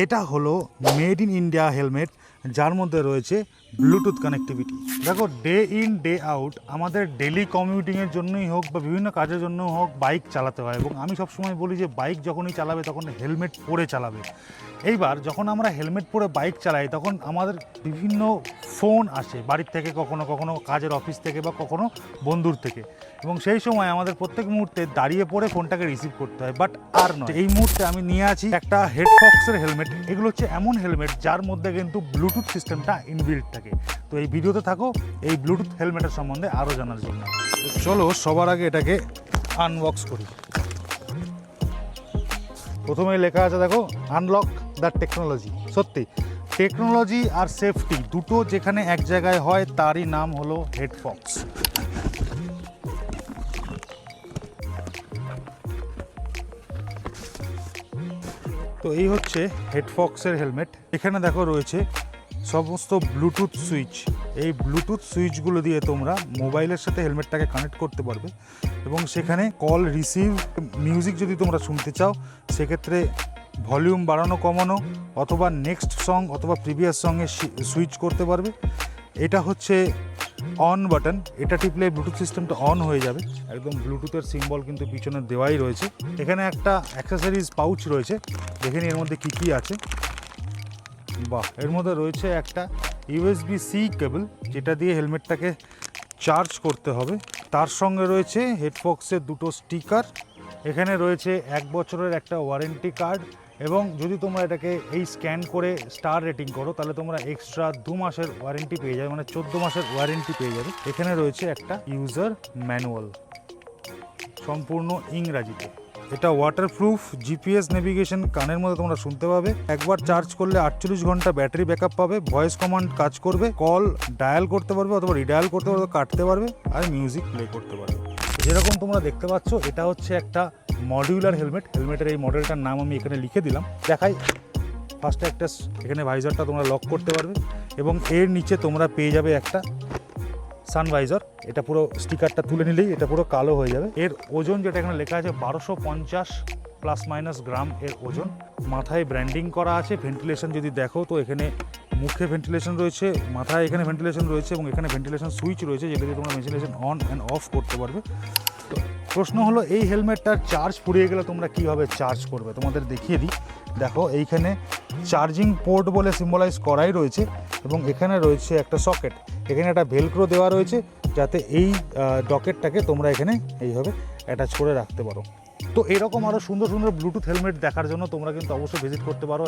এটা হলো made in India helmet, যার মধ্যে রয়েছে ব্লুটুথ কানেক্টিভিটি। দেখো, ডে ইন ডে আউট আমাদের ডেলি কমিউটিংয়ের জন্যই হোক বা বিভিন্ন কাজের জন্য হোক বাইক চালাতে হয়, এবং আমি সবসময় বলি যে বাইক যখনই চালাবে তখন হেলমেট পরে চালাবে। এইবার যখন আমরা হেলমেট পরে বাইক চালাই তখন আমাদের বিভিন্ন ফোন আসে বাড়ির থেকে, কখনো কখনো কাজের অফিস থেকে বা কখনো বন্ধুর থেকে, এবং সেই সময় আমাদের প্রত্যেক মুহূর্তে দাঁড়িয়ে পড়ে ফোনটাকে রিসিভ করতে হয়। বাট আর নয়, এই মুহূর্তে আমি নিয়ে আছি একটা হেডফক্সের হেলমেট। এগুলো হচ্ছে এমন হেলমেট যার মধ্যে কিন্তু ব্লুটুথ সিস্টেমটা ইনবিল্ট থাকে। তো এই ভিডিওতে থাকো এই ব্লুটুথ হেলমেটের সম্বন্ধে আরও জানার জন্য। চলো সবার আগে এটাকে আনবক্স করি। প্রথমেই লেখা আছে, দেখো, আনলক দ্য টেকনোলজি। সত্যি টেকনোলজি আর সেফটি দুটো যেখানে এক জায়গায় হয় তারই নাম হলো হেডফক্স। তো এই হচ্ছে হেডফক্সের হেলমেট। এখানে দেখো রয়েছে সমস্ত ব্লুটুথ সুইচ। এই ব্লুটুথ সুইচগুলো দিয়ে তোমরা মোবাইলের সাথে হেলমেটটাকে কানেক্ট করতে পারবে, এবং সেখানে কল রিসিভ, মিউজিক যদি তোমরা শুনতে চাও সেক্ষেত্রে ভলিউম বাড়ানো কমানো, অথবা নেক্সট সং অথবা প্রিভিয়াস সঙ্গে সুইচ করতে পারবে। এটা হচ্ছে অন বাটন, এটা টিপলে ব্লুটুথ সিস্টেমটা অন হয়ে যাবে। একদম ব্লুটুথের সিম্বল কিন্তু পিছনে দেওয়াই রয়েছে। এখানে একটা অ্যাক্সেসরিজ পাউচ রয়েছে, দেখে নিই এর মধ্যে কী কী আছে। বাহ, এর মধ্যে রয়েছে একটা USB-C কেবল, যেটা দিয়ে হেলমেটটাকে চার্জ করতে হবে। তার সঙ্গে রয়েছে হেডফক্সের দুটো স্টিকার। এখানে রয়েছে 1 বছরের একটা ওয়ারেন্টি কার্ড, এবং যদি তোমরা এটাকে এই স্ক্যান করে স্টার রেটিং করো তাহলে তোমরা এক্সট্রা 2 মাসের ওয়ারেন্টি পেয়ে যাবে, মানে 14 মাসের ওয়ারেন্টি পেয়ে যাবে। এখানে রয়েছে একটা ইউজার ম্যানুয়াল, সম্পূর্ণ ইংরাজিতে। এটা ওয়াটারপ্রুফ, জিপিএস নেভিগেশন কানের মধ্যে তোমরা শুনতে পাবে। একবার চার্জ করলে 48 ঘন্টা ব্যাটারি ব্যাকআপ পাবে। ভয়েস কমান্ড কাজ করবে, কল ডায়াল করতে পারবে অথবা রিডায়াল করতে পারবে, কাটতে পারবে, আর মিউজিক প্লে করতে পারবে। যেরকম তোমরা দেখতে পাচ্ছ এটা হচ্ছে একটা মডিউলার হেলমেট। হেলমেটের এই মডেলটার নাম আমি এখানে লিখে দিলাম। দেখাই, ফার্স্টে একটা এখানে ভাইজারটা তোমরা লক করতে পারবে, এবং এর নিচে তোমরা পেয়ে যাবে একটা সানভাইজার। এটা পুরো স্টিকারটা তুলে নিলেই এটা পুরো কালো হয়ে যাবে। এর ওজন যেটা এখানে লেখা আছে 1250 ± গ্রাম এর ওজন। মাথায় ব্র্যান্ডিং করা আছে। ভেন্টিলেশন যদি দেখো তো এখানে মুখে ভেন্টিলেশন রয়েছে, মাথায় এখানে ভেন্টিলেশন রয়েছে, এবং এখানে ভেন্টিলেশন সুইচ রয়েছে যেটা দিয়ে তোমরা ভেন্টিলেশন অন অ্যান্ড অফ করতে পারবে। তো প্রশ্ন হলো, এই হেলমেটটার চার্জ ফুরিয়ে গেলে তোমরা কীভাবে চার্জ করবে, তোমাদের দেখিয়ে দিই। দেখো, এইখানে চার্জিং পোর্ট বলে সিম্বলাইজ করাই রয়েছে, এবং এখানে রয়েছে একটা সকেট। এখানে একটা ভেলক্রো দেওয়া রয়েছে যাতে এই ডকেটটাকে তোমরা এখানে এইভাবে অ্যাটাচ করে রাখতে পারো। তো এরকম আরও সুন্দর সুন্দর ব্লুটুথ হেলমেট দেখার জন্য তোমরা কিন্তু অবশ্যই ভিজিট করতে পারো